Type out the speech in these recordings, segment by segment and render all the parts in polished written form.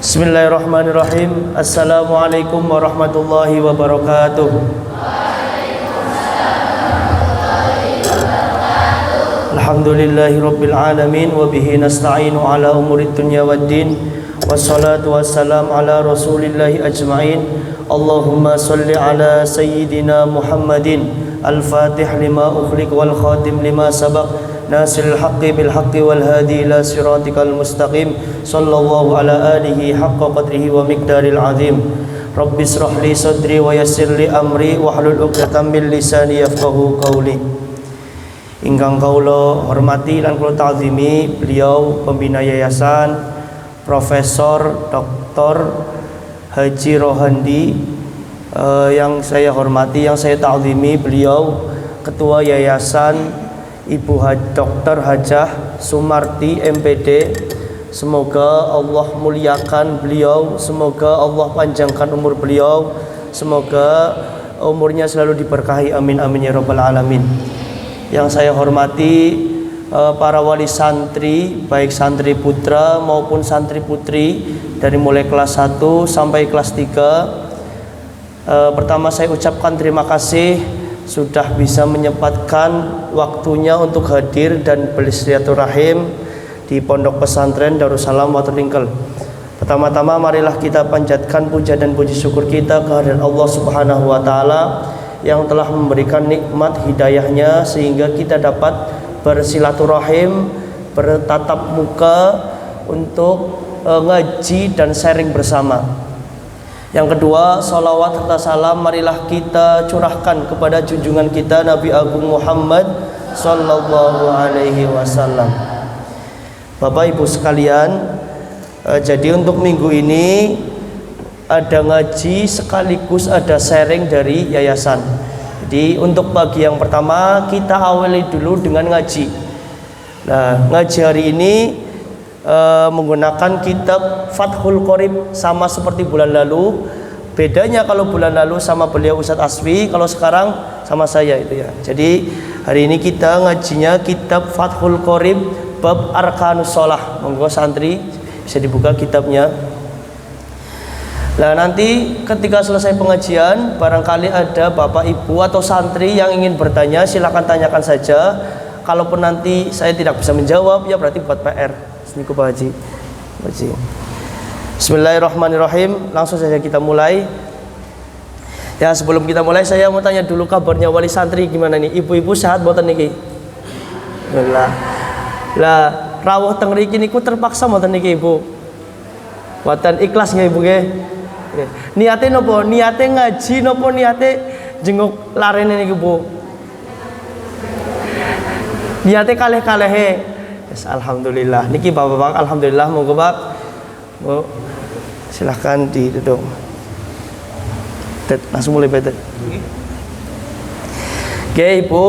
Bismillahirrahmanirrahim. Assalamualaikum warahmatullahi wabarakatuh. Alhamdulillahi rabbil alamin wa bihi nasta'inu ala umurid dunya waddin. Wassalatu wassalam ala rasulillahi ajma'in. Allahumma salli ala sayyidina Muhammadin al-fatih lima ukhliq wal khatim lima sabaq nasiril haqqi bil haqqi wal hadi ila siratikal mustaqim. Sallallahu ala alihi haqqa qadrihi wa miqdaril azim. Rabbi israh li sadri wa yassir li amri wahlul 'uqdatam min lisani yafqahu qawli. Ingkang kawula hormati lan kula ta'zimi beliau pembina yayasan Profesor Dr. Haji Rohandi, yang saya hormati, yang saya ta'zimi beliau Ketua Yayasan Ibu Dr. Hajah Sumarti MPD. Semoga Allah muliakan beliau, semoga Allah panjangkan umur beliau, semoga umurnya selalu diberkahi, amin amin ya rabbal alamin. Yang saya hormati para wali santri, baik santri putra maupun santri putri dari mulai kelas 1 sampai kelas 3. Pertama saya ucapkan terima kasih sudah bisa menyempatkan waktunya untuk hadir dan bersilaturahim di Pondok Pesantren Darussalam Waterlingkel. Pertama-tama marilah kita panjatkan puja dan puji syukur kita kehadirat Allah Subhanahu wa taala yang telah memberikan nikmat hidayahnya sehingga kita dapat bersilaturahim, bertatap muka untuk ngaji dan sharing bersama. Yang kedua, salawat serta salam marilah kita curahkan kepada junjungan kita Nabi Agung Muhammad sallallahu alaihi wasallam. Bapak Ibu sekalian, jadi untuk minggu ini ada ngaji sekaligus ada sharing dari yayasan. Jadi untuk pagi yang pertama kita awali dulu dengan ngaji. Nah, ngaji hari ini menggunakan kitab Fathul Qorib sama seperti bulan lalu. Bedanya kalau bulan lalu sama beliau Ustadz Aswi, kalau sekarang sama saya itu ya. Jadi hari ini kita ngajinya kitab Fathul Qorib bab Arkanus Shalah. Monggo santri bisa dibuka kitabnya. Nah, nanti ketika selesai pengajian barangkali ada bapak ibu atau santri yang ingin bertanya, silakan tanyakan saja. Kalaupun nanti saya tidak bisa menjawab, ya berarti buat PR. Assalamualaikum Pak Haji. Bismillahirrahmanirrahim. Langsung saja kita mulai. Ya, sebelum kita mulai saya mau tanya dulu kabarnya wali santri gimana nih? Ibu-ibu sehat mboten niki? Alhamdulillah. Lah, rawuh teng mriki niku terpaksa mboten niki, Ibu? Mboten ikhlas nggih, Ibu nggih? Niate nopo? Niate ngaji nopo niate jenguk larene niki, Bu? Niate kalih-kalehe. Yes, alhamdulillah. Niki Bapak-bapak, alhamdulillah, monggo Pak. Bu, silahkan diduduk. Langsung mulai betul. Oke, Ibu,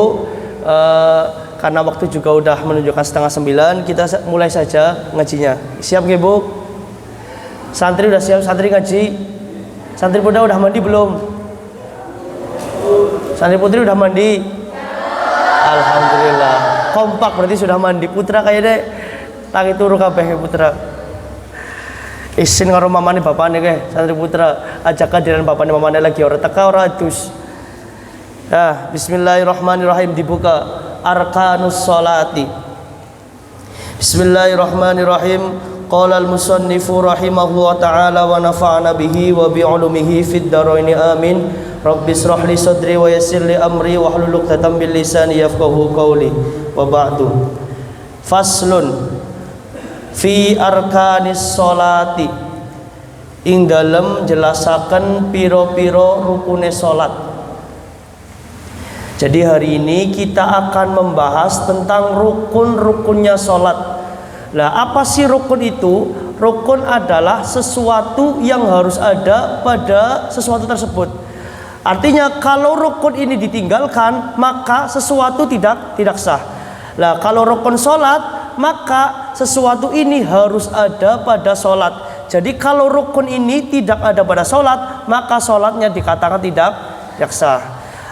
karena waktu juga udah menunjukkan 8:30, kita mulai saja ngajinya. Siap nggih, Bu? Santri udah siap, santri ngaji. Santri muda udah mandi belum? Santri putri udah mandi? Alhamdulillah. Kompak berarti sudah mandi. Putra kayak deh tangi turu kabeh putra. Isin karo mamane bapane ke santri putra ajak kadiran bapane mamane lagi ora teka ora adus. Nah, bismillahirrahmanirrahim dibuka Arkanus Sholati. Bismillahirrahmanirrahim. Qala al-musannifu rahimahullah ta'ala wa nafa'ana bihi wa bi'ulumihi fid dharaini amin. Rabbi israh li sadri wa yassir li amri wa hlul 'uqdatam min lisani yafqahu qawli. Wa ba'du. Faslun fi arkanis sholati. Ing dalem jelasaken piro-piro rukune salat. Jadi hari ini kita akan membahas tentang rukun-rukunnya salat. Nah, apa sih rukun itu? Rukun adalah sesuatu yang harus ada pada sesuatu tersebut. Artinya kalau rukun ini ditinggalkan, maka sesuatu tidak sah. Nah, kalau rukun sholat, maka sesuatu ini harus ada pada sholat. Jadi kalau rukun ini tidak ada pada sholat, maka sholatnya dikatakan tidak sah.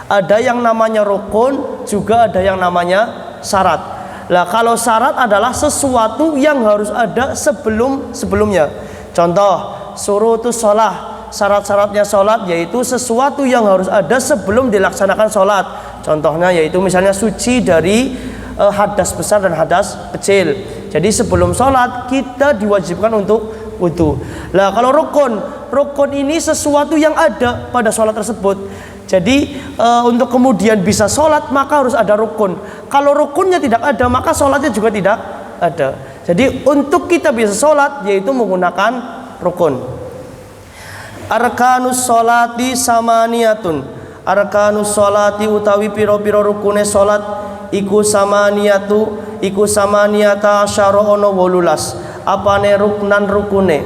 Ada yang namanya rukun, juga ada yang namanya syarat. Lah kalau syarat adalah sesuatu yang harus ada sebelumnya. Contoh, syurutus shalah, syarat-syaratnya sholat yaitu sesuatu yang harus ada sebelum dilaksanakan sholat. Contohnya yaitu misalnya suci dari hadas besar dan hadas kecil. Jadi sebelum sholat kita diwajibkan untuk wudu. Lah kalau rukun ini sesuatu yang ada pada sholat tersebut. Jadi untuk kemudian bisa sholat maka harus ada rukun. Kalau rukunnya tidak ada maka sholatnya juga tidak ada. Jadi untuk kita bisa sholat yaitu menggunakan rukun. Arkanus sholati samaniyatun. Arkanus sholati utawi piro-piro rukune sholat iku samaniyata asyara ono 18. Apane ruknan rukune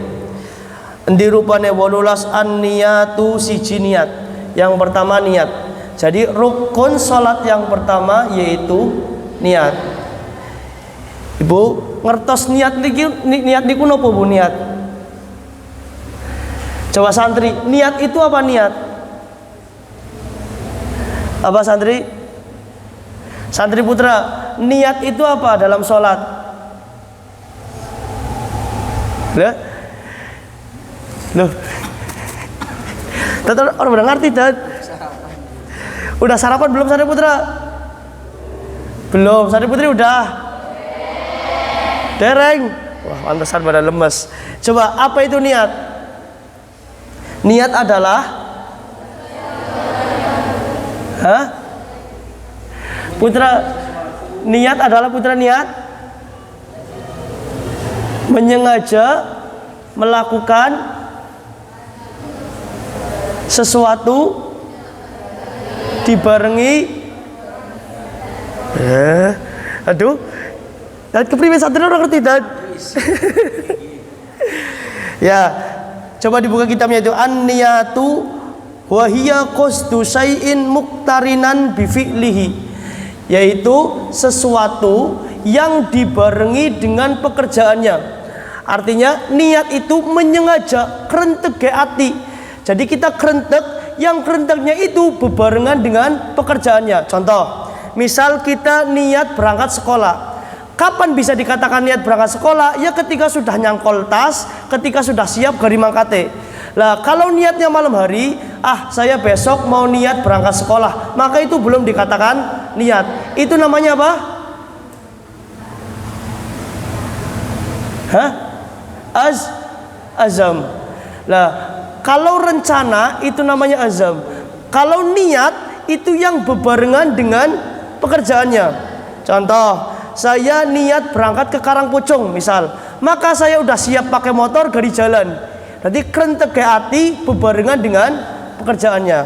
endi rupane 18 an-niyatu siji niat. Yang pertama niat. Jadi rukun salat yang pertama yaitu niat. Ibu ngertos niat niku napa Bu niat? Coba santri, niat itu apa niat? Apa santri? Santri putra, niat itu apa dalam salat? Loh. Tetap orang udah ngerti dan udah sarapan belum santri putra? Belum, santri putri udah? Dereng. Wah, pantesan pada lemes. Coba apa itu niat? Niat adalah Putra, niat adalah putra niat menyengaja melakukan sesuatu dibarengi aduh kepriwe santri orang ngerti dan ya coba dibuka kitabnya itu an-niyatu wa hiya qasdu syai'in muqtarinan bi fi'lihi, yaitu sesuatu yang dibarengi dengan pekerjaannya. Artinya niat itu menyengaja krentek ati. Jadi kita krentek, yang krenteknya itu bebarengan dengan pekerjaannya. Contoh, misal kita niat berangkat sekolah. Kapan bisa dikatakan niat berangkat sekolah? Ya ketika sudah nyangkol tas, ketika sudah siap gari mangkate. Lah kalau niatnya malam hari, saya besok mau niat berangkat sekolah, maka itu belum dikatakan niat. Itu namanya apa? Azam. Lah kalau rencana itu namanya azam. Kalau niat itu yang bebarengan dengan pekerjaannya. Contoh, saya niat berangkat ke Karangpucung misal, maka saya udah siap pakai motor gari jalan. Jadi krentek hati bebarengan dengan pekerjaannya.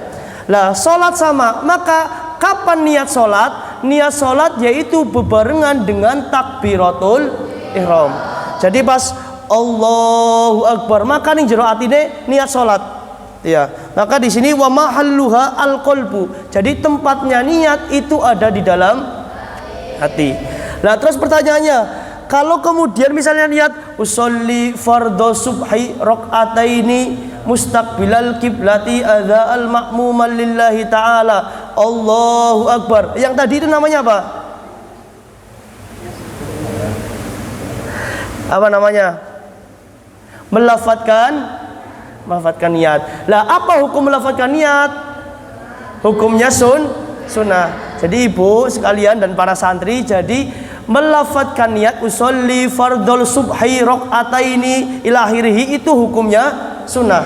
Lah sholat sama, maka kapan niat sholat? Niat sholat yaitu bebarengan dengan takbiratul ihram. Jadi pas Allahu Akbar, maka ning jero atine niat sholat. Ya, maka di sini wa mahalluha al-qalbu. Jadi tempatnya niat itu ada di dalam hati. Nah, terus pertanyaannya, kalau kemudian misalnya niat usolli fardhu subhi rakaataini mustaqbilal kiblati adza al ma'muman lillahi ta'ala Allahu Akbar. Yang tadi itu namanya apa? Apa namanya? Melafadzkan niat. Lah apa hukum melafadzkan niat? Hukumnya sunnah. Jadi ibu sekalian dan para santri, jadi melafadzkan niat usolli fardhul subhi rakaataini ila akhirih itu hukumnya sunnah.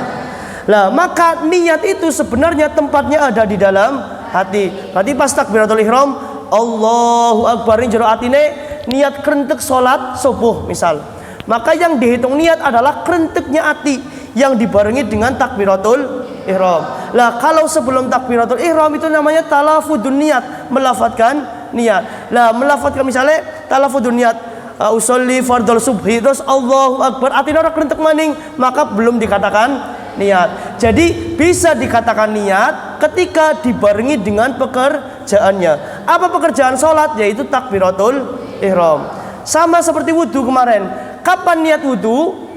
Lah maka niat itu sebenarnya tempatnya ada di dalam hati. Berarti pas takbiratul ihram Allahu Akbar ning jero atine niat krentek salat subuh misal. Maka yang dihitung niat adalah krenteknya hati yang dibarengi dengan takbiratul ihram. Lah kalau sebelum takbiratul ihram itu namanya talafudun niat, melafadzkan niat. Lah melafadzkan misalnya talafudun niat usolli fardhul subhi terus Allahu Akbar atine ora krentek maning, maka belum dikatakan niat. Jadi bisa dikatakan niat ketika dibarengi dengan pekerjaannya. Apa pekerjaan sholat? Yaitu takbiratul ihram. Sama seperti wudu kemarin. Kapan niat wudu?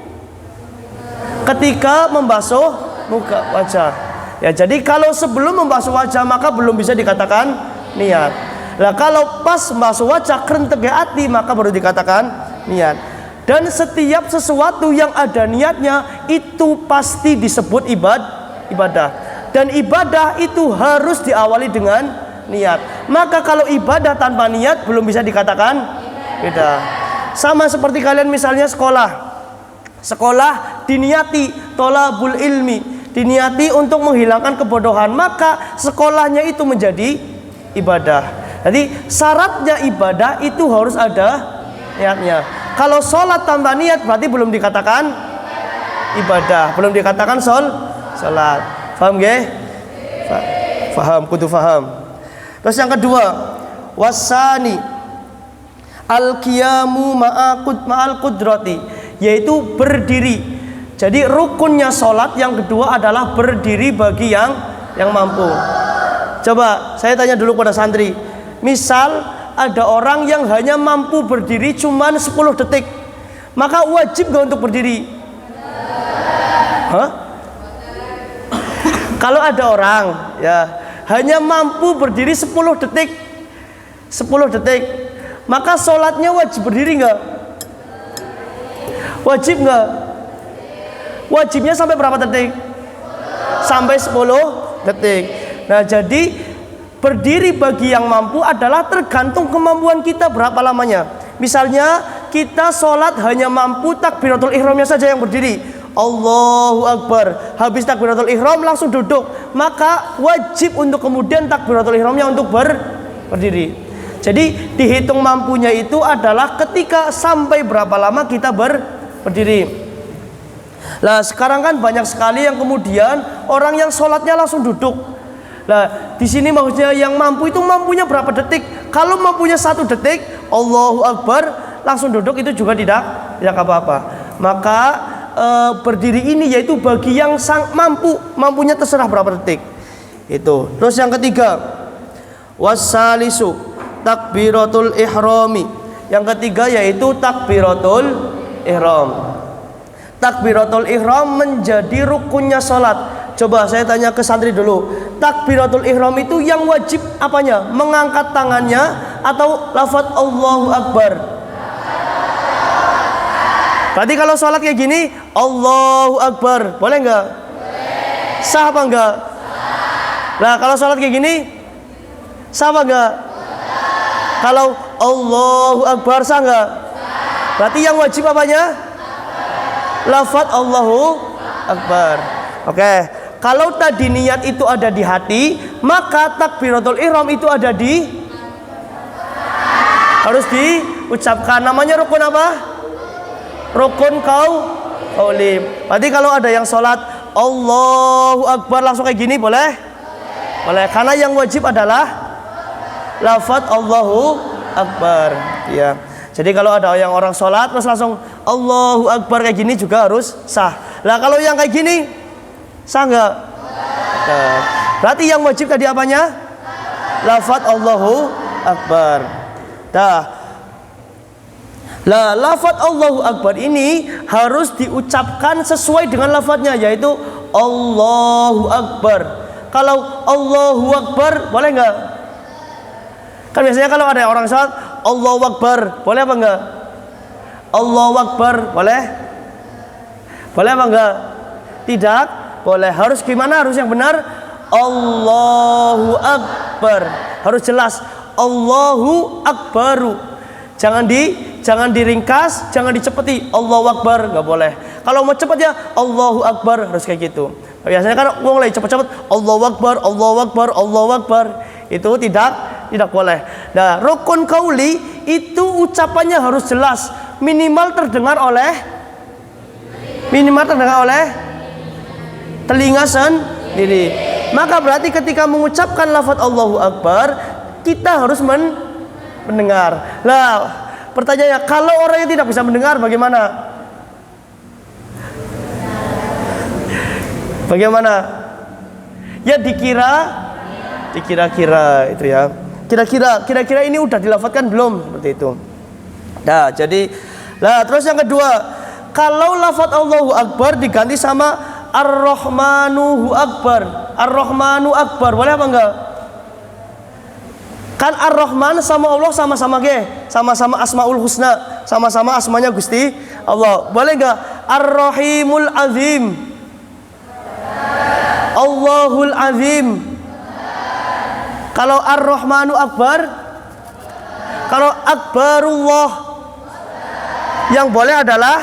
Ketika membasuh muka wajah. Ya, jadi kalau sebelum membasuh wajah maka belum bisa dikatakan niat. Lah kalau pas membasuh wajah krentek hati maka baru dikatakan niat. Dan setiap sesuatu yang ada niatnya itu pasti disebut ibadah. Dan ibadah itu harus diawali dengan niat. Maka kalau ibadah tanpa niat belum bisa dikatakan beda. Sama seperti kalian misalnya sekolah diniati tolabul ilmi, diniati untuk menghilangkan kebodohan, maka sekolahnya itu menjadi ibadah. Jadi syaratnya ibadah itu harus ada niatnya. Kalau sholat tanpa niat berarti belum dikatakan ibadah, belum dikatakan sholat. Paham gak? Paham, kudu paham. Terus yang kedua, wasani al-qiyamu ma'al qudrati, yaitu berdiri. Jadi rukunnya sholat yang kedua adalah berdiri bagi yang mampu. Coba saya tanya dulu pada santri, misal ada orang yang hanya mampu berdiri cuman 10 detik, maka wajib gak untuk berdiri? Kalau ada orang ya hanya mampu berdiri 10 detik, maka sholatnya wajib berdiri nggak? Wajib nggak? Wajibnya sampai berapa detik? Sampai 10 detik. Nah, jadi berdiri bagi yang mampu adalah tergantung kemampuan kita berapa lamanya. Misalnya kita sholat hanya mampu takbiratul ihramnya saja yang berdiri, Allahu Akbar, habis takbiratul ihram langsung duduk, maka wajib untuk kemudian takbiratul ihramnya untuk berdiri. Jadi dihitung mampunya itu adalah ketika sampai berapa lama kita berdiri. Lah sekarang kan banyak sekali yang kemudian orang yang sholatnya langsung duduk. Nah, di sini maksudnya yang mampu itu mampunya berapa detik? Kalau mampunya 1 detik, Allahu Akbar, langsung duduk, itu juga tidak apa-apa. Maka berdiri ini yaitu bagi yang mampunya terserah berapa detik. Itu. Terus yang ketiga, wasalisu takbiratul ihrami. Yang ketiga yaitu takbiratul ihram. Takbiratul ihram menjadi rukunnya sholat. Coba saya tanya ke santri dulu, takbiratul ihram itu yang wajib apanya? Mengangkat tangannya atau lafaz Allahu Akbar? Berarti kalau sholat kayak gini, Allahu Akbar, boleh nggak? Sah apa enggak? Nah kalau sholat kayak gini, sah apa enggak? Kalau Allahu Akbar sah enggak? Berarti yang wajib apanya? Lafaz Allahu Akbar. Oke. Kalau tadi niat itu ada di hati, maka takbiratul ihram itu ada harus diucapkan. Namanya rukun apa? Rukun qauli. Berarti kalau ada yang sholat Allahu Akbar langsung kayak gini boleh? Boleh. Karena yang wajib adalah lafaz Allahu Akbar. Ya. Jadi kalau ada yang orang sholat terus langsung Allahu Akbar kayak gini juga harus sah. Lah kalau yang kayak gini sah nggak? Nah, berarti yang wajib tadi apanya? Lafaz Allahu Akbar. Dah. Lah lafaz Allahu Akbar ini harus diucapkan sesuai dengan lafaznya, yaitu Allahu Akbar. Kalau Allahu Akbar boleh nggak? Kan biasanya kalau ada orang sholat Allahu Akbar, boleh apa enggak? Allahu Akbar, boleh? Boleh apa enggak? Tidak boleh. Harus gimana? Harus yang benar Allahu Akbar. Harus jelas Allahu Akbaru. Jangan diringkas, jangan dicepeti. Allahu Akbar, enggak boleh. Kalau mau cepet ya Allahu Akbar, harus kayak gitu. Biasanya kan mulai cepet-cepet Allahu Akbar, Allahu Akbar, Allahu Akbar. Itu tidak boleh. Nah, rukun qauli itu ucapannya harus jelas, minimal terdengar oleh telinga sendiri. Maka berarti ketika mengucapkan lafaz Allahu Akbar, kita harus mendengar. Lah, pertanyaannya, kalau orang yang tidak bisa mendengar bagaimana? Bagaimana? Ya dikira-kira itu ya. Kira-kira ini udah dilafadzkan belum? Seperti itu. Nah, jadi terus yang kedua, kalau lafaz Allahu Akbar diganti sama Ar-Rahmanu Akbar. Ar-Rahmanu Akbar, boleh apa enggak? Kan Ar-Rahman sama Allah sama-sama Sama-sama Asmaul Husna, sama-sama asmanya Gusti Allah. Boleh enggak? Ar-Rahimul Azim. Allahul Azim. Kalau Ar-Rahmanu Akbar, kalau Akbarullah, yang boleh adalah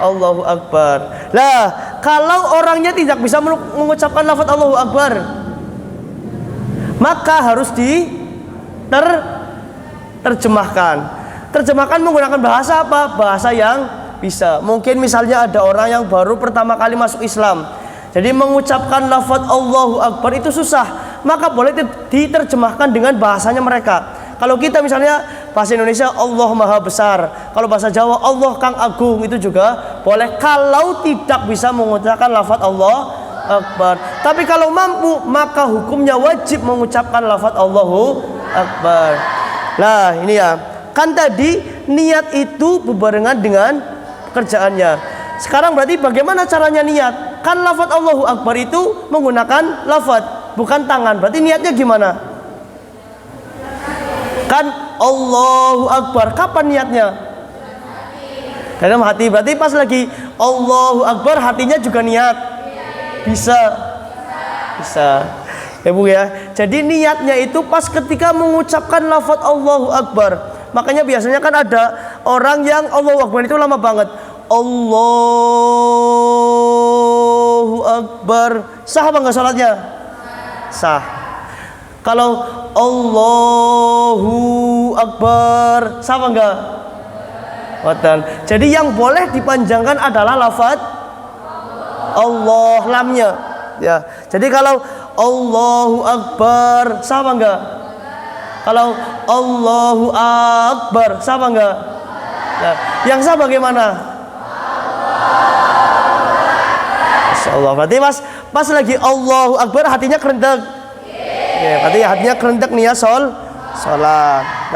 Allahu Akbar. Lah, kalau orangnya tidak bisa mengucapkan lafaz Allahu Akbar, maka harus terjemahkan. Terjemahkan menggunakan bahasa apa? Bahasa yang bisa. Mungkin misalnya ada orang yang baru pertama kali masuk Islam, jadi mengucapkan lafaz Allahu Akbar itu susah, maka boleh diterjemahkan dengan bahasanya mereka. Kalau kita misalnya bahasa Indonesia Allah Maha Besar, kalau bahasa Jawa Allah Kang Agung, itu juga boleh kalau tidak bisa mengucapkan lafaz Allah Akbar. Tapi kalau mampu, maka hukumnya wajib mengucapkan lafaz Allahu Akbar. Nah ini ya, kan tadi niat itu berbarengan dengan pekerjaannya. Sekarang berarti bagaimana caranya niat? Kan lafaz Allahu Akbar itu menggunakan lafaz, bukan tangan. Berarti niatnya gimana? Kan Allahu Akbar, kapan niatnya? Dalam hati. Berarti pas lagi Allahu Akbar hatinya juga niat. Bisa ya Bu ya. Jadi niatnya itu pas ketika mengucapkan lafaz Allahu Akbar. Makanya biasanya kan ada orang yang Allahu Akbar itu lama banget. Allahu Akbar. Sah apa enggak salatnya? Sah. Kalau Allahu Akbar, sah apa enggak? Watan. Jadi yang boleh dipanjangkan adalah lafaz Allah, lamnya. Ya. Jadi kalau Allahu Akbar, sah apa enggak? Kalau Allahu Akbar, sah apa enggak? Ya. Yang sah bagaimana? Masyaallah. Berarti pas lagi Allahu Akbar hatinya kerentek. Oke, berarti hatinya kerentek niat sholat.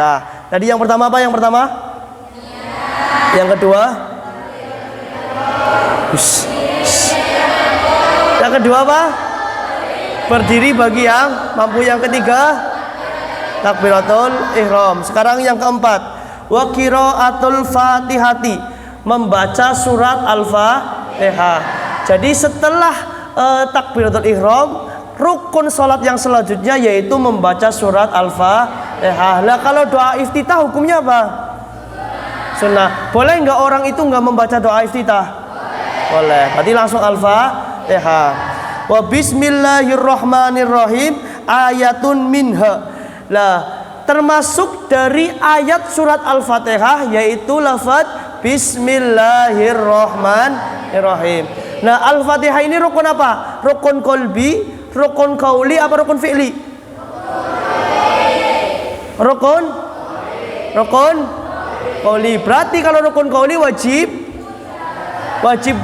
Nah, tadi yang pertama apa? Yang pertama? Yang kedua? Yang kedua apa? Berdiri bagi yang mampu. Yang ketiga? Takbiratul ihram. Sekarang yang keempat, wa qiraatul fatihati, membaca surat Al-Fatihah. Jadi setelah takbiratul ihram, rukun sholat yang selanjutnya yaitu membaca surat Al-Fatihah. Nah kalau doa iftitah hukumnya apa? Sunnah. Boleh nggak orang itu nggak membaca doa iftitah? Boleh. Berarti langsung Al-Fatihah. Wa bismillahirrahmanirrahim ayatun minha. Lah termasuk dari ayat surat Al-Fatihah yaitu lafaz bismillahirrahmanirrahim. Nah Al-Fatihah ini rukun apa? Rukun qalbi, rukun qauli, apa rukun fi'li? Rukun qauli. Berarti kalau rukun qauli wajib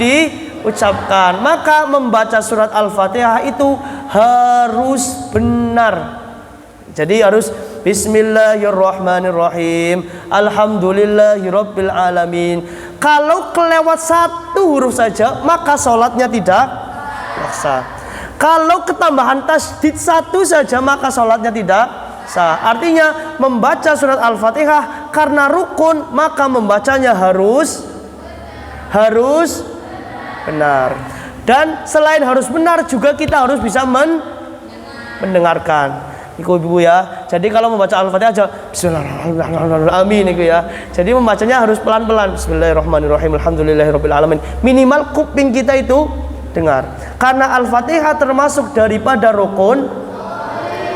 diucapkan. Maka membaca surat Al-Fatihah itu harus benar. Jadi harus bismillahirrahmanirrahim, alhamdulillahirabbil alamin. Kalau kelewat satu huruf saja maka sholatnya tidak sah. Kalau ketambahan tasdid satu saja maka sholatnya tidak sah. Artinya membaca surat Al-Fatihah karena rukun maka membacanya harus benar. Dan selain harus benar juga kita harus bisa mendengarkan. Ibu ya. Jadi kalau membaca Al-Fatihah aja bismillahirrahmanirrahim ya. Jadi membacanya harus pelan-pelan. Bismillahirrahmanirrahim alhamdulillahirabbil alamin. Minimal kuping kita itu dengar. Karena Al-Fatihah termasuk daripada rukun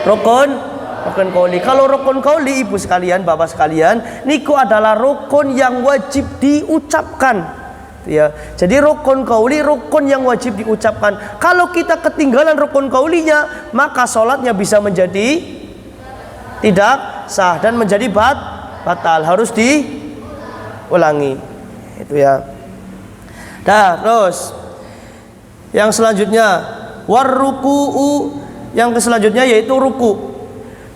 qauli. Kalau rukun qauli ibu sekalian, bapak sekalian, niku adalah rukun yang wajib diucapkan. Ya. Jadi rukun qauli rukun yang wajib diucapkan. Kalau kita ketinggalan rukun qaulinya, maka sholatnya bisa menjadi tidak sah dan menjadi batal, harus diulangi. Itu ya. Nah, terus yang selanjutnya warruku'u, yang selanjutnya yaitu ruku.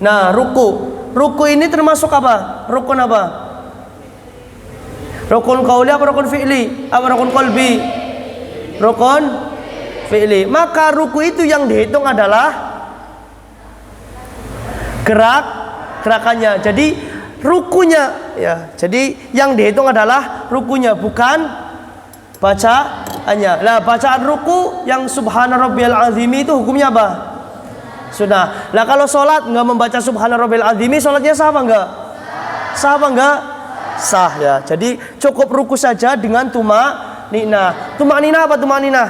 Nah, ruku ini termasuk apa? Rukun apa? Rukun qauli apa rukun fi'li? Apa rukun qalbi? Rukun fi'li. Maka ruku itu yang dihitung adalah gerakannya. Jadi rukunya Ya, jadi yang dihitung adalah rukunya, bukan bacaannya. Lah bacaan ruku yang subhana rabbiyal azimi itu hukumnya apa? Sunnah. Lah kalau sholat nggak membaca subhana rabbiyal azimi, sholatnya sah apa enggak? Sah apa enggak? Sah ya. Jadi cukup ruku saja dengan tumak nina. Tumak nina apa tumak nina?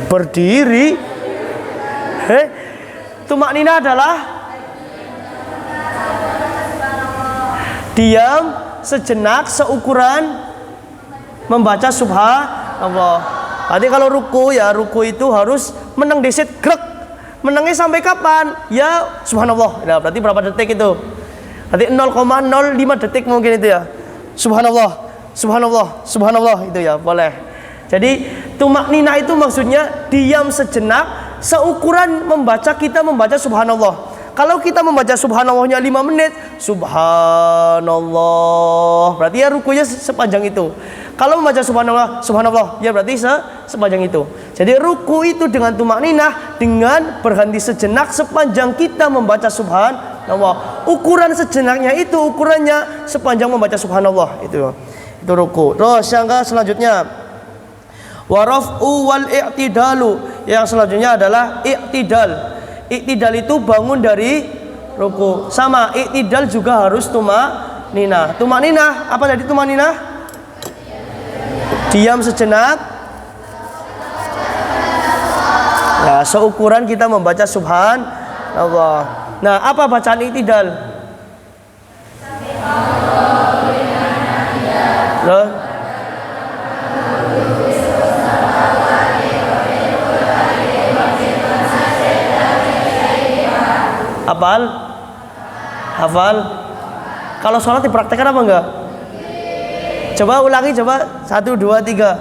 Berdiri. Tumak nina adalah diam sejenak seukuran membaca subhanallah. Nanti kalau ruku ya, ruku itu harus meneng desit grek. Menengnya sampai kapan? Ya subhanallah. Nah, berarti berapa detik itu? Nanti 0,05 detik mungkin itu ya. Subhanallah, subhanallah, subhanallah itu ya, boleh. Jadi tumak nina itu maksudnya diam sejenak seukuran kita membaca subhanallah. Kalau kita membaca subhanallahnya 5 menit, subhanallah, berarti ya rukunya sepanjang itu. Kalau membaca subhanallah, subhanallah, ya berarti sepanjang itu. Jadi ruku itu dengan tumak ninah, dengan berhenti sejenak sepanjang kita membaca subhanallah. Ukuran sejenaknya itu ukurannya sepanjang membaca subhanallah itu ruku. Terus yang selanjutnya waraf'u wal i'tidalu. Yang selanjutnya adalah i'tidal. I'tidal itu bangun dari ruku. Sama, i'tidal juga harus tumak ninah. Tumak ninah, apa tadi tumak ninah? Diam sejenak. Ya, seukuran kita membaca subhanallah. Nah, apa bacaan i'tidal? Loh? Hafal? Kalau sholat dipraktekkan apa enggak? Coba ulangi, coba 1, 2, 3.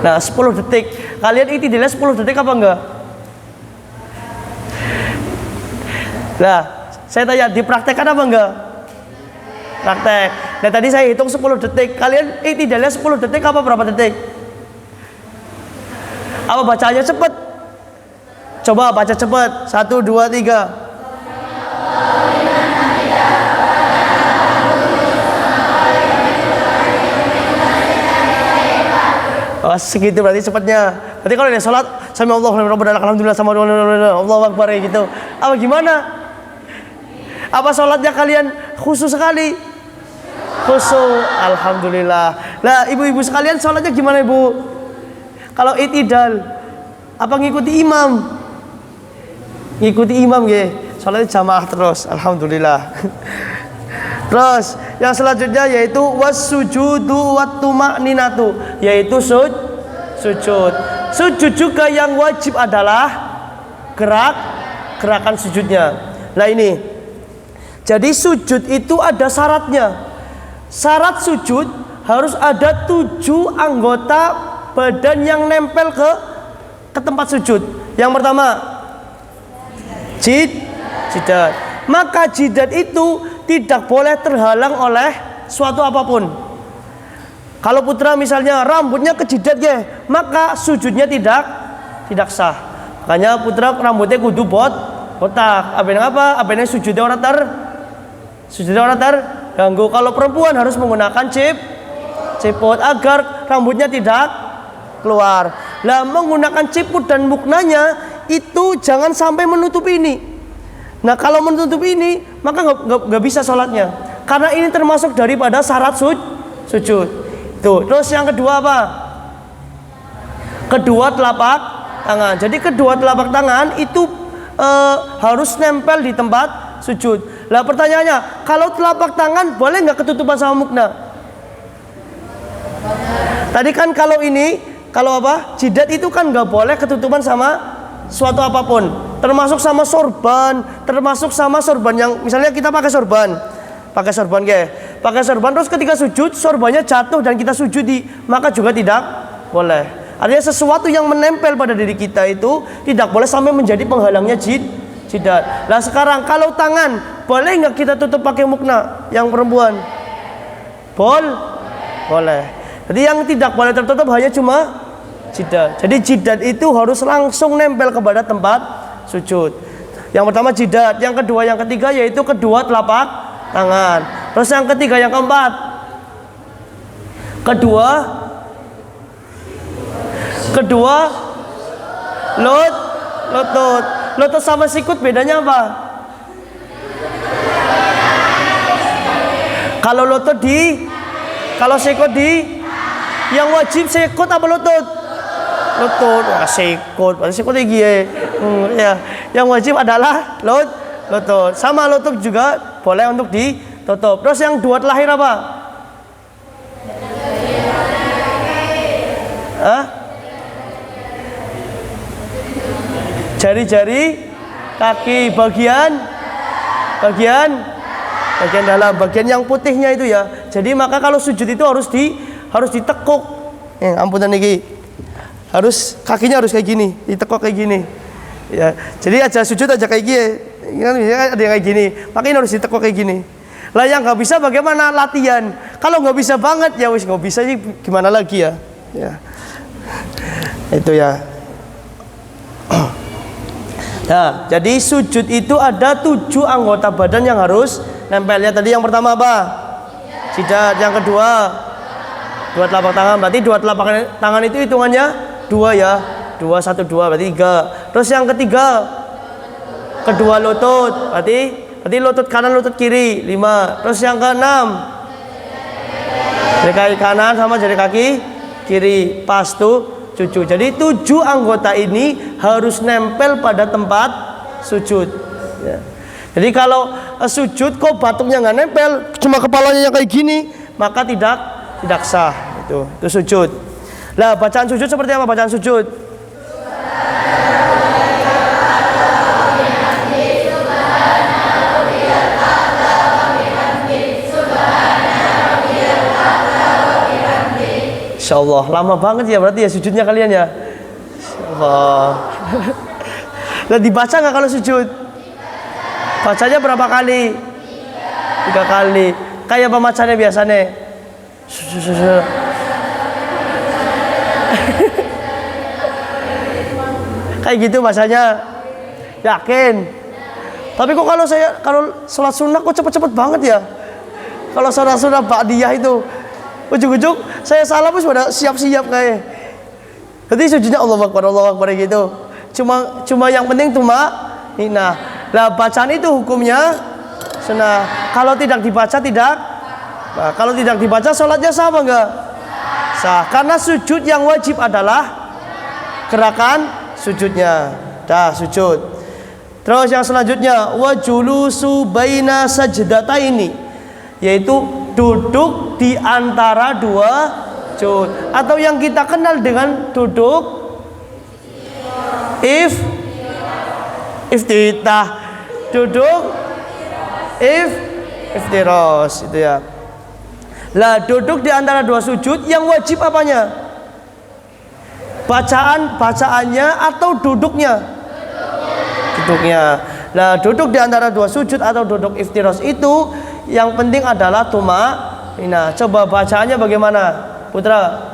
Nah, 10 detik. Kalian i'tidalnya 10 detik apa enggak? Nah, saya tanya, dipraktekkan apa enggak? Praktek. Nah tadi saya hitung 10 detik. Kalian i'tidalnya 10 detik apa berapa detik? Apa bacanya cepat? Coba baca cepat. 1, 2, 3. Oh, segitu berarti cepatnya. Berarti kalau dia sholat sami Allahu alhamdulillah sama Allahu akbar gitu. Apa gimana? Apa sholatnya kalian khusus sekali? Khusyuk, alhamdulillah. Lah ibu-ibu sekalian sholatnya gimana ibu? Kalau i'tidal, apa ngikuti imam? Ngikuti imam ya, sholatnya jamaah terus, alhamdulillah. Terus yang selanjutnya yaitu was-sujudu wat-tumakninatu, yaitu sujud. Sujud juga yang wajib adalah gerakan sujudnya. Nah ini, jadi sujud itu ada syaratnya. Syarat sujud harus ada 7 anggota badan yang nempel ke tempat sujud. Yang pertama, jidat. Maka jidat itu tidak boleh terhalang oleh suatu apapun. Kalau putra misalnya rambutnya ke jidat ya, maka sujudnya tidak sah. Makanya putra rambutnya kudu botak. Apa? Abene sujudnya orang terganggu. Kalau perempuan harus menggunakan ciput agar rambutnya tidak keluar. Lah menggunakan ciput dan muknanya itu jangan sampai menutup ini. Nah kalau menutup ini maka nggak bisa sholatnya. Karena ini termasuk daripada syarat sujud. Tuh. Terus yang kedua apa? Kedua telapak tangan. Jadi kedua telapak tangan itu harus nempel di tempat sujud. Lah pertanyaannya, kalau telapak tangan boleh nggak ketutupan sama mukna? Tadi kan kalau jidat itu kan nggak boleh ketutupan sama suatu apapun, termasuk sama sorban yang misalnya kita pakai sorban terus ketika sujud sorbannya jatuh dan kita sujudi, maka juga tidak boleh. Artinya sesuatu yang menempel pada diri kita itu tidak boleh sampai menjadi penghalangnya jidat. Nah sekarang kalau tangan boleh nggak kita tutup pakai mukna yang perempuan? Boleh. Jadi yang tidak boleh tertutup hanya cuma jidat. Jadi jidat itu harus langsung nempel kepada tempat sujud. Yang pertama jidat, yang kedua, yang ketiga yaitu kedua telapak tangan. Terus yang ketiga, yang keempat, kedua lutut sama sikut bedanya apa? Kalau lutut kalau sikut yang wajib sikut apa lutut? Lutut, sikut, berarti sikut lagi ya. Yang wajib adalah lutut. Sama lutut juga boleh untuk ditutup. Terus yang dua terakhir apa? Jari-jari kaki bagian dalam, bagian yang putihnya itu ya. Jadi maka kalau sujud itu harus ditekuk. Ampunan niki. Kakinya harus kayak gini, ditekuk kayak gini. Ya, jadi aja sujud aja kayak gini. Ada yang kayak gini. Makanya harus ditekuk kayak gini. Lah yang nggak bisa bagaimana latihan? Kalau nggak bisa banget ya wis nggak bisa sih gimana lagi ya? Ya. Itu ya. Nah, jadi sujud itu ada 7 anggota badan yang harus nempelnya. Tadi yang pertama apa? Jidat. Yang kedua, dua telapak tangan. Berarti dua telapak tangan itu hitungannya 2 ya. 2, 1, 2 berarti 3. Terus yang ketiga, kedua lutut. Berarti lutut kanan, lutut kiri 5. Terus yang keenam, jari kaki kanan sama jari kaki kiri. Pas tuh cucu. Jadi 7 anggota ini harus nempel pada tempat sujud ya. Jadi kalau sujud kok batuknya nggak nempel, cuma kepalanya yang kayak gini, maka tidak sah. Itu sujud. Lah bacaan sujud seperti apa bacaan sujud? Insyaallah lama banget ya berarti ya sujudnya kalian ya. Insyaallah. Lah dibaca nggak kalau sujud? Bacanya berapa kali? 3 kali. Kayak apa bacanya biasanya? Kayak gitu bacanya. Yakin? Tapi kok kalau sholat sunnah kok cepet-cepet banget ya? Kalau sholat sunnah ba'diyah itu ujung-ujung saya salah pun sudah siap-siap kayak. Jadi sujudnya Allah Akbar gitu. Cuma yang penting nah, bacaan itu hukumnya sunnah. Kalau tidak dibaca nah, kalau tidak dibaca sholatnya sah apa enggak? Sah. Karena sujud yang wajib adalah gerakan sujudnya. Dah sujud. Terus yang selanjutnya wajulusu baina sajdataini, yaitu duduk di antara 2 sujud, atau yang kita kenal dengan duduk iftitah, duduk iftiros itu ya. Lah duduk di antara 2 sujud yang wajib apanya? Bacaannya atau duduknya? Duduknya. Lah duduk di antara 2 sujud atau duduk iftiros itu yang penting adalah tumaninah. Coba bacaannya bagaimana, Putra?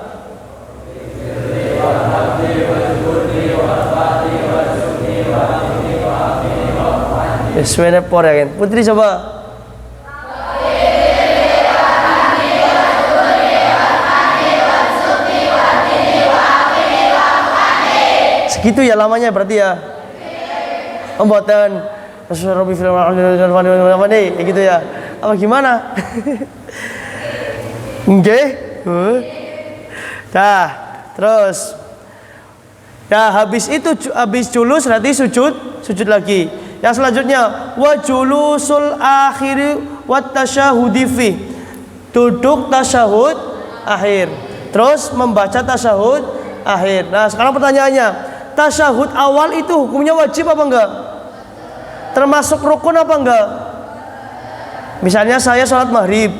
Sesuai por ya kan? Putri coba. Segitu ya lamanya berarti ya. Pembuatan Rabbi film gitu ya. Apa gimana? Nggih. Dah, terus. Dah habis itu habis julus berarti sujud lagi. Yang selanjutnya wa julusul akhiri wat tasyahudi fi. Duduk tasyahud akhir. Terus membaca tasyahud akhir. Nah, sekarang pertanyaannya, tasyahud awal itu hukumnya wajib apa enggak? Termasuk rukun apa enggak? Misalnya saya sholat maghrib.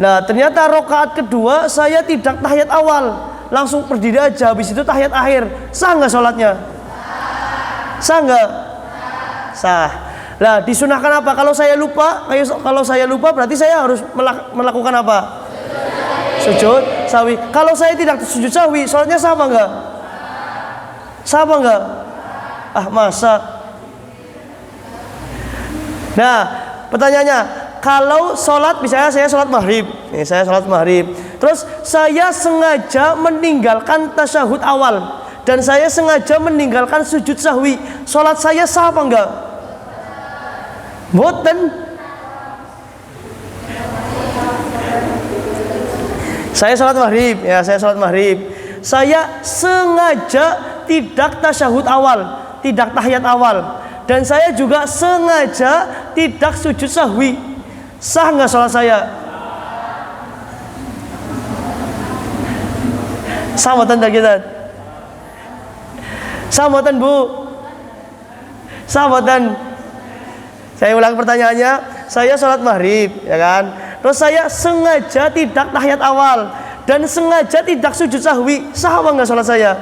Nah, ternyata rakaat kedua saya tidak tahiyat awal, langsung berdiri aja, habis itu tahiyat akhir. Sah enggak sholatnya? Sah enggak? Sah. Lah disunahkan apa? Kalau saya lupa berarti saya harus melakukan apa? Sujud sahwi. Kalau saya tidak sujud sahwi, sholatnya sah apa enggak? Sah apa enggak? Ah, masa? Nah, pertanyaannya, kalau sholat, misalnya saya sholat maghrib, terus saya sengaja meninggalkan tasyahud awal dan saya sengaja meninggalkan sujud sahwi, sholat saya sah apa enggak? Boten. Saya sholat maghrib, saya sengaja tidak tasyahud awal, tidak tahiyat awal, dan saya juga sengaja tidak sujud sahwi. Sah nggak sholat saya? Sah mboten kita? Sah mboten Bu? Sah mboten? Saya ulang pertanyaannya. Saya sholat maghrib, ya kan? Terus saya sengaja tidak tahiyat awal dan sengaja tidak sujud sahwi. Sah apa nggak sholat saya?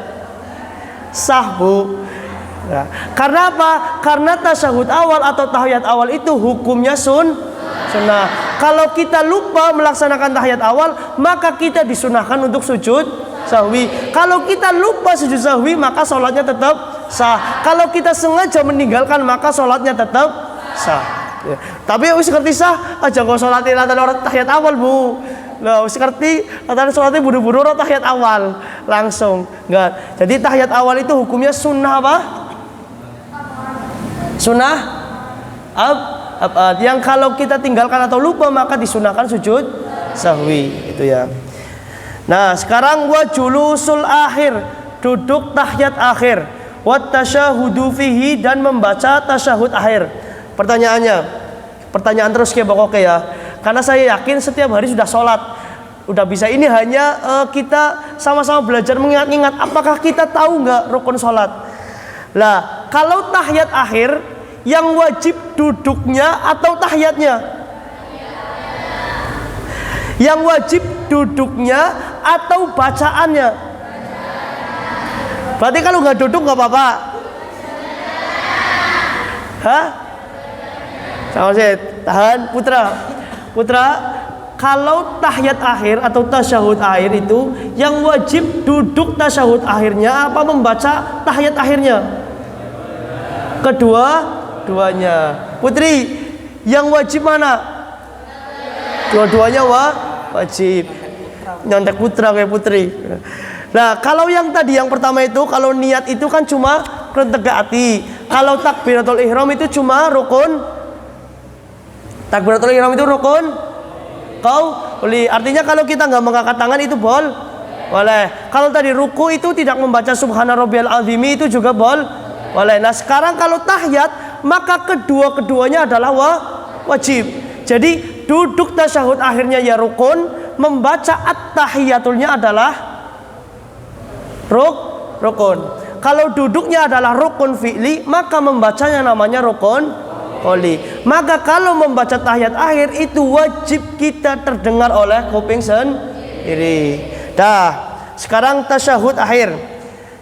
Sah Bu. Nah, karena apa? Karena tasyahud awal atau tahiyat awal itu hukumnya sunnah. Kalau kita lupa melaksanakan tahiyat awal, maka kita disunahkan untuk sujud sahwi. Kalau kita lupa sujud sahwi, maka sholatnya tetap sah. Kalau kita sengaja meninggalkan, maka sholatnya tetap sah. Ya. Tapi wis ngerti sah aja kok sholatnya lantaran orang tahiyat awal Bu. Lah wis ngerti lantaran sholatnya buru-buru orang tahiyat awal langsung. Enggak. Jadi tahiyat awal itu hukumnya sunnah apa? Sunnah yang kalau kita tinggalkan atau lupa maka disunahkan sujud sahwi itu ya. Nah, sekarang wa julusul akhir, duduk tahiyat akhir, wa tasyahudu fihi, dan membaca tasyahud akhir. Pertanyaan terus kayak pokoknya ya. Karena saya yakin setiap hari sudah sholat, udah bisa. Ini hanya kita sama-sama belajar mengingat-ingat. Apakah kita tahu nggak rukun sholat? Lah, kalau tahiyat akhir yang wajib duduknya atau tahiyatnya? Yang wajib duduknya atau bacaannya? Berarti kalau nggak duduk nggak apa-apa? Hah? Sama saya tahan Putra. Kalau tahiyat akhir atau tasyahud akhir itu yang wajib duduk tasyahud akhirnya apa membaca tahiyat akhirnya? Keduanya. Putri, yang wajib mana? Dua-duanya wajib. Nyontek Putra kayak Putri. Nah, kalau yang tadi yang pertama itu, kalau niat itu kan cuma tegak hati. Kalau takbiratul ihram itu cuma rukun. Takbiratul ihram itu rukun qauli. Artinya kalau kita nggak mengangkat tangan itu boleh. Kalau tadi ruku itu tidak membaca subhana rabbiyal azimi itu juga boleh. Nah, sekarang kalau tahiyat maka keduanya adalah wajib. Jadi duduk tasyahud akhirnya ya rukun, membaca at-tahiyatulnya adalah rukun. Kalau duduknya adalah rukun fi'li, maka membacanya namanya rukun qauli. Maka kalau membaca tahiyat akhir itu wajib kita terdengar oleh kuping sendiri. Sekarang tasyahud akhir.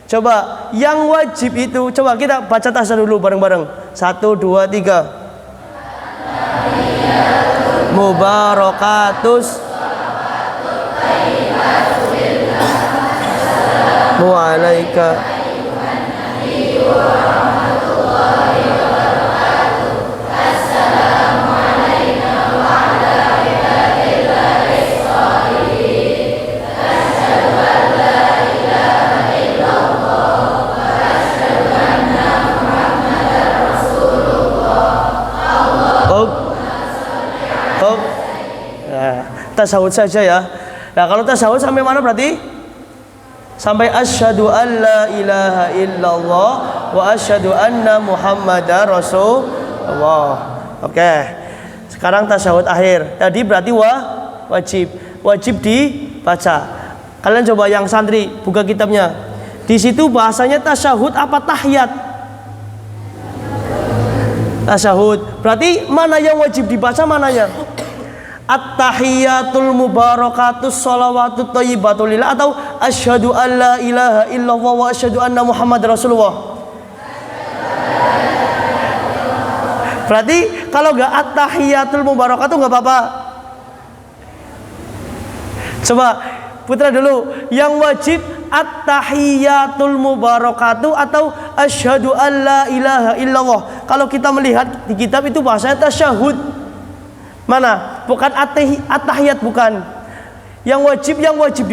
Coba yang wajib itu, coba kita baca tasyahud dulu bareng-bareng. 1, 2, 3. Mubarakatus Wa'alaika tasyahud saja ya. Nah, kalau tasyahud sampai mana berarti? Sampai asyhadu an la ilaha illallah wa asyhadu anna muhammadar rasulullah. Oke. Sekarang tasyahud akhir. Tadi berarti wajib dibaca. Kalian coba yang santri buka kitabnya. Di situ bahasanya tasyahud apa tahiyat? Tasyahud. Berarti mana yang wajib dibaca mananya? At-tahiyatul mubarakatus sholawatut thayyibatul lillah atau asyhadu an la ilaha illallah wa asyhadu anna muhammad rasulullah? Berarti kalau nggak at-tahiyatul mubarakatuh nggak apa-apa. Coba putra dulu, yang wajib at-tahiyatul mubarakatuh atau asyhadu an la ilaha illallah. Kalau kita melihat di kitab itu bahasanya tasyahud. Mana? Bukan at-tahiyat, bukan. Yang wajib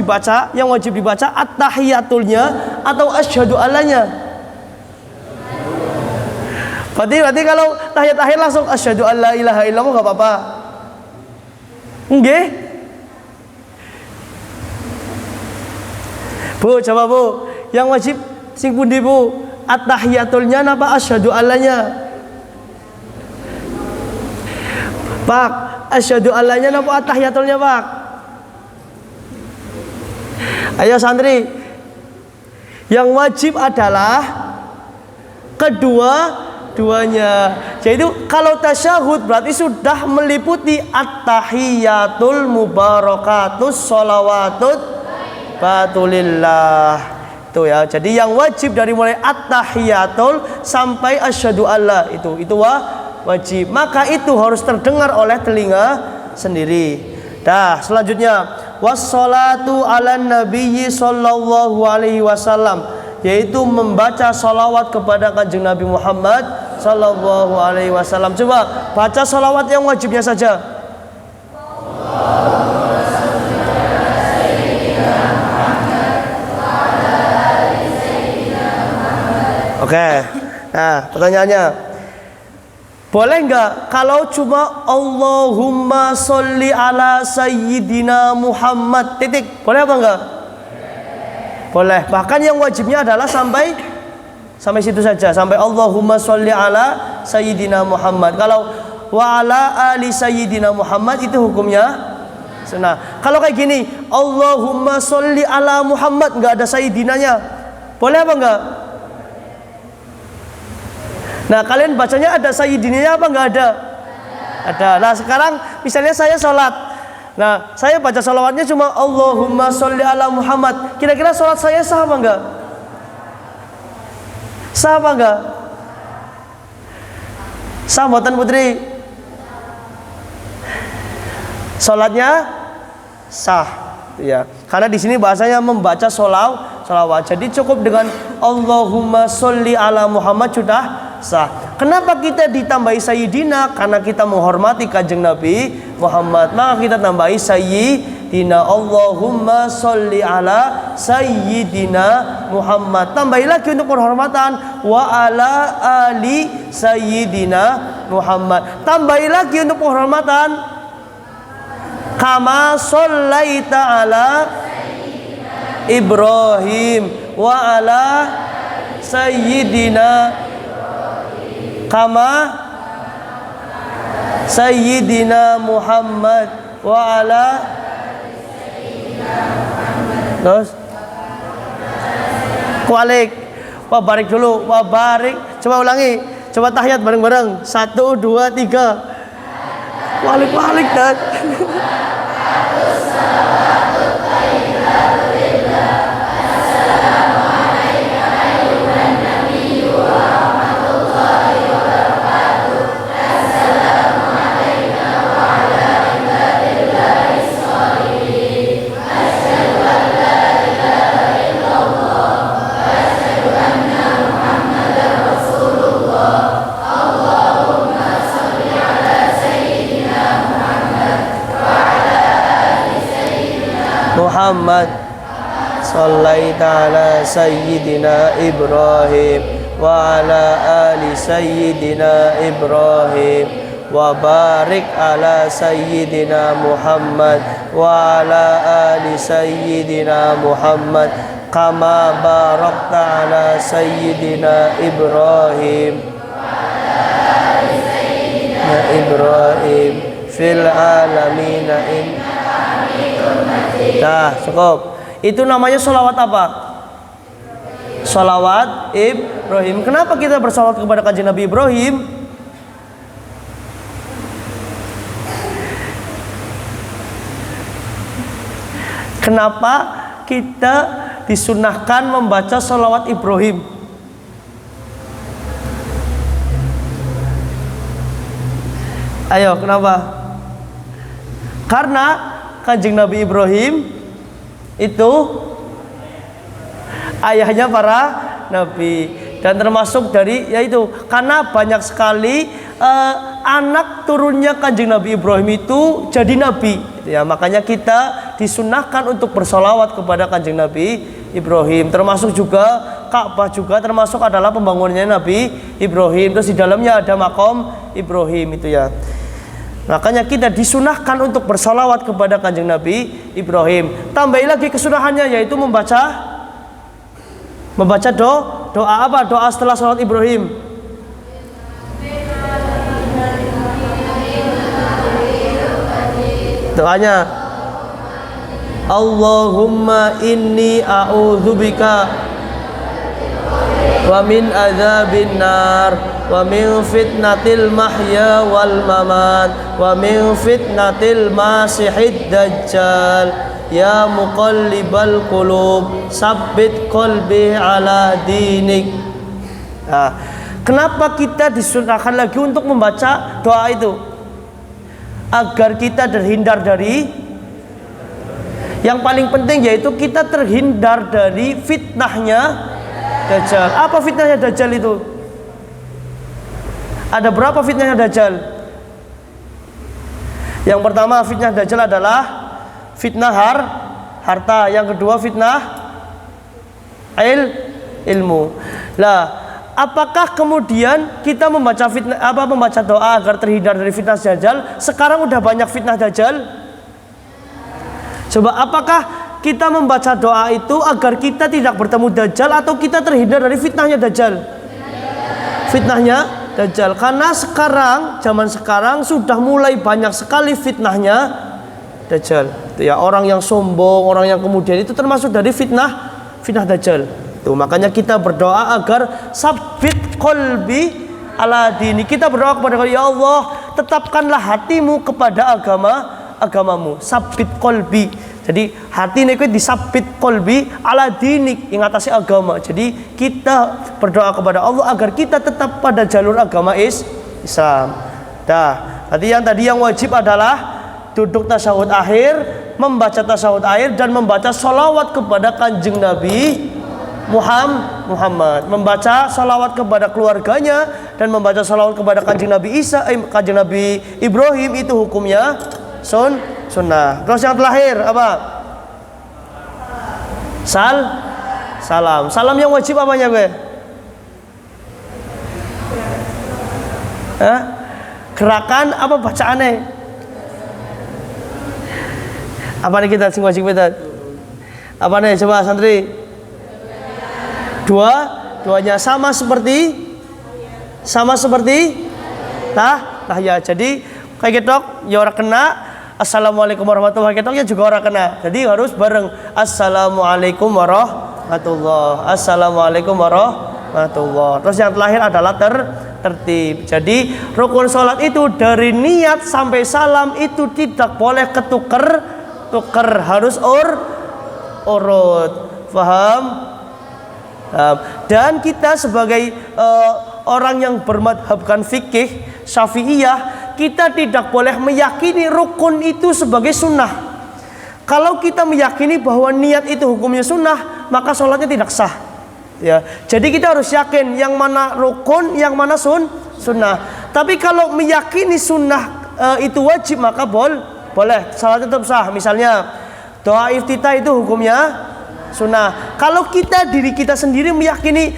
dibaca at-tahiyatulnya atau asyhadu allanya. Berarti kalau tahiyat akhir langsung asyhadu an la ilaha illallah enggak apa-apa. Nggih? Bu, coba Bu, yang wajib sing pundi Bu? At-tahiyatulnya napa asyhadu allanya? Pak, asyhadu allanya napa at-tahiyatulnya, Pak? Ayo santri. Yang wajib adalah duanya. Jadi kalau tasyahud berarti sudah meliputi at-tahiyatul mubarakatus sholawatut batulillah. Itu ya. Jadi yang wajib dari mulai at-tahiyatul sampai asyhadu alla itu wajib. Maka itu harus terdengar oleh telinga sendiri. Dah, selanjutnya wassalatu ala nabiyyi sallallahu alaihi wasallam, yaitu membaca salawat kepada kanjeng Nabi Muhammad sallallahu alaihi wasallam. Coba baca salawat yang wajibnya saja. Oke. Nah, pertanyaannya, boleh nggak kalau cuma Allahumma sholli ala sayyidina Muhammad titik? Boleh apa enggak? Boleh. Bahkan yang wajibnya adalah sampai situ saja, sampai Allahumma sholli ala sayyidina Muhammad. Kalau wa ala ali sayyidina Muhammad itu hukumnya sunnah. Kalau kayak gini, Allahumma sholli ala Muhammad, enggak ada sayyidinanya, boleh apa enggak? Nah, kalian bacanya ada sayyidinanya apa enggak ada? Ada. Nah, sekarang misalnya saya sholat. Nah, saya baca sholawatnya cuma Allahumma sholli ala Muhammad. Kira-kira sholat saya sah apa enggak? Sah apa enggak? Sah mboten putri? Sholatnya sah. Ya, karena di sini bahasanya membaca sholawat. Jadi cukup dengan Allahumma sholli ala Muhammad sudah sah. Kenapa kita ditambahi sayyidina? Karena kita menghormati kanjeng Nabi Muhammad. Maka kita tambahi sayyidina. Allahumma sholli ala sayyidina Muhammad. Tambahi lagi untuk penghormatan wa ala ali sayyidina Muhammad. Tambahi lagi untuk penghormatan kama shallaita ala Ibrahim wa ala sayyidina kama sayyidina Muhammad wa ala terus kualik wa barik dulu wa barik. Coba ulangi, coba tahiyat bareng-bareng 1 2 3 kualik dan Muhammad shallaita ala sayyidina Ibrahim wa ala ali sayyidina Ibrahim wa barik ala sayyidina Muhammad wa ala ali sayyidina Muhammad kama barakta ala sayyidina Ibrahim fil alamin Dah, cukup. Itu namanya sholawat apa? Sholawat Ibrahim. Kenapa kita bersolawat kepada kanjeng Nabi Ibrahim? Kenapa kita disunahkan membaca sholawat Ibrahim? Ayo, kenapa? Karena Kanjeng Nabi Ibrahim itu ayahnya para nabi, dan termasuk dari yaitu karena banyak sekali anak turunnya Kanjeng Nabi Ibrahim itu jadi nabi ya, makanya kita disunahkan untuk bersolawat kepada Kanjeng Nabi Ibrahim. Termasuk juga Ka'bah juga termasuk adalah pembangunannya Nabi Ibrahim, terus di dalamnya ada makom Ibrahim itu ya. Makanya kita disunahkan untuk bersolawat kepada Kanjeng Nabi Ibrahim. Tambahi lagi kesunahannya, yaitu membaca doa apa? Doa setelah sholat Ibrahim. Doanya Allahumma inni a'udzubika wa min adzabin nar wa min fitnatil mahya wal mamat wa min fitnatil masihid dajjal ya muqallibal qulub sabbit qalbi ala dinik. Nah, kenapa kita disunahkan lagi untuk membaca doa itu? Agar kita terhindar dari yang paling penting, yaitu kita terhindar dari fitnahnya Dajjal. Apa fitnahnya Dajjal itu? Ada berapa fitnahnya Dajjal? Yang pertama fitnah Dajjal adalah fitnah harta. Yang kedua fitnah ilmu. Lah, apakah kemudian kita membaca doa agar terhindar dari fitnah Dajjal? Sekarang udah banyak fitnah Dajjal. Coba, apakah kita membaca doa itu agar kita tidak bertemu Dajjal atau kita terhindar dari fitnahnya Dajjal? Fitnahnya Dajjal. Karena sekarang, zaman sekarang sudah mulai banyak sekali fitnahnya Dajjal. Ya, orang yang sombong, orang yang kemudian itu termasuk dari fitnah Dajjal. Tuh, makanya kita berdoa agar sabbit qalbi ala dini. Kita berdoa kepada Allah, ya Allah, tetapkanlah hatimu kepada agamamu. Sabbit qalbi. Jadi hati niku disabit qalbi ala dinik, ing atase agama. Jadi kita berdoa kepada Allah agar kita tetap pada jalur agama Islam. Tadi yang wajib adalah duduk tasyahud akhir, membaca tasyahud akhir dan membaca sholawat kepada Kanjeng Nabi Muhammad, membaca sholawat kepada keluarganya dan membaca sholawat kepada Kanjeng Nabi Kanjeng Nabi Ibrahim itu hukumnya sunnah. Terus yang terakhir apa? Salam. Salam yang wajib apanya gue? Gerakan apa bacaannya? Apa nih kita sing wajib kita? Apa nih coba santri? Duanya sama seperti ya. Jadi kayak gitu ya, orang kena assalamualaikum warahmatullahi wabarakatuh ya juga orang kena. Jadi harus bareng assalamualaikum warahmatullahi. Assalamualaikum warahmatullahi. Terus yang terakhir adalah tertib. Jadi rukun sholat itu dari niat sampai salam itu tidak boleh ketuker, harus urut. Faham? Dan kita sebagai orang yang bermadhabkan fikih Syafi'iyah, kita tidak boleh meyakini rukun itu sebagai sunnah. Kalau kita meyakini bahwa niat itu hukumnya sunnah, maka sholatnya tidak sah. Ya, jadi kita harus yakin yang mana rukun, yang mana sunnah. Tapi kalau meyakini sunnah itu wajib, maka boleh sholatnya tetap sah. Misalnya doa iftitah itu hukumnya sunnah. Kalau diri kita sendiri meyakini,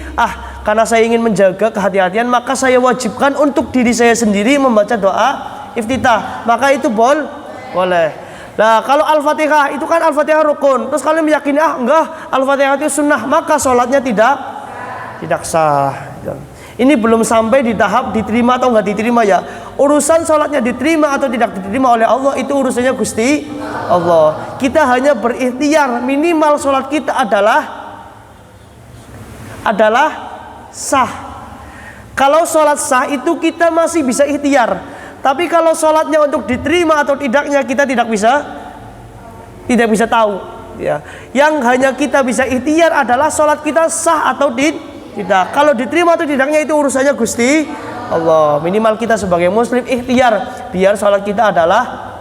karena saya ingin menjaga kehati-hatian, maka saya wajibkan untuk diri saya sendiri membaca doa iftitah, maka itu boleh. Nah, kalau Al-Fatihah itu kan Al-Fatihah rukun, terus kalian meyakini enggak, Al-Fatihah itu sunnah, maka sholatnya tidak sah. Ini belum sampai di tahap diterima atau enggak diterima ya. Urusan sholatnya diterima atau tidak diterima oleh Allah itu urusannya Gusti Allah. Kita hanya berikhtiar, minimal sholat kita adalah sah. Kalau sholat sah itu kita masih bisa ikhtiar. Tapi kalau sholatnya untuk diterima atau tidaknya kita tidak bisa tahu. Ya. Yang hanya kita bisa ikhtiar adalah sholat kita sah atau tidak. Kalau diterima atau tidaknya itu urusannya Gusti Allah. Minimal kita sebagai muslim ikhtiar biar sholat kita adalah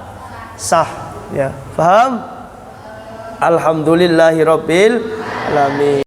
sah. Ya, paham? Alhamdulillahirabbil alamin.